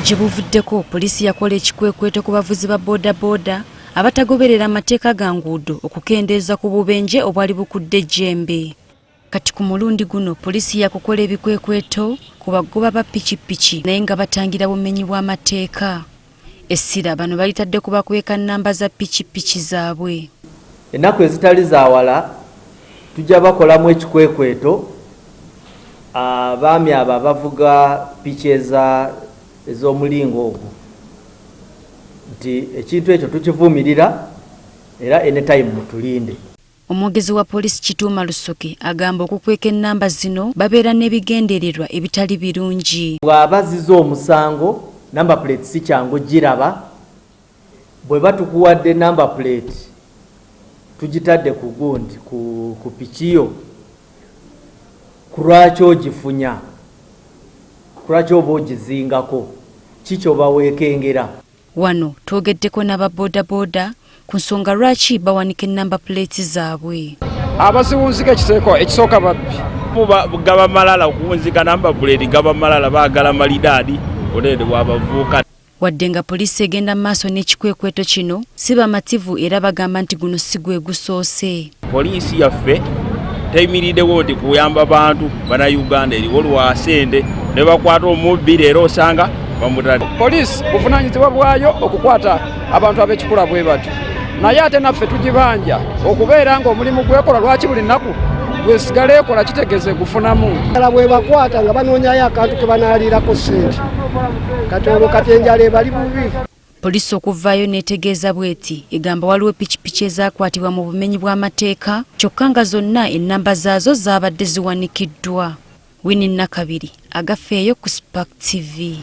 Kibuvuddeko poliisi yakola ekikwekweto ku bavuzi ba bodaboda abatagoberera amateeka ga nguudo okukendeeza ku bubenje obwali bukudde ejjembe. Kati ku mulundi guno poliisi yakukola ebikwekweto ku bagoba ba pikipiki naye nga batangira bumenyi bw'amateeka. Essira bano balitadde ku bakweka nnamba za pikipiki zaabwe. Ennaku ezitali zaawala tujja bakolamu ekikwekweto abaami abo abavuga piki ez'omulingo ogwo nti ekintu ekyo tukivumirira era anytime mutulinde. Omwogezi wa poliisi Kituuma Lusoke agamba okukweka ennamba zino babeera n'ebigendererwa ebitali birungi. Bw'aba azizza omusango namba plate si kyangu giraba, bwe batukuwadde namba plate tugitadde ku gundi ku pikiyo kulwaki ogifunya, kulwaki oba ogizingako, kiki oba weekengera. Wano twogeddeko n'ababodaboda ku nsonga lwaki bawanika ennamba plate zaabwe. Abasiwunzika ekisooka babbi gaba malala okuwunzika namba plate gaba malala baagala malidaadi olede bwabavuuka. Wadde nga poliisi egenda maaso n'ekikwekweto kino si bamativu era bagamba nti guno si gwe gusoose. Poliisi yaffe teyimiriddewo nti kuyamba bantu bannayuganda eriwo lwasende ne bakwata omubbi leero osanga bamutadde. Poliisi buvunaanyizibwa bwayo okukwata abantu ab'ekikula bwe batyo, naye ate naffe tugibanja okubeera ng'omulimu gwekola lwaki buli nnaku bwesigala ekola kitegeeze gufunamu. Kala bwe bakwata nga banoonyayo akantu ke banaalirako ssente kati olwo kati enjala ebali bubi. Poliisi okuvaayo n'etegeeza bw'eti egamba waliwo pikipiki ezaakwatibwa mu bumenyi bw'amateeka kyokka nga zonna ennamba zaazo zaabadde ziwanikiddwa. Winnie Nakabiri agafeeyo ku Spark TV.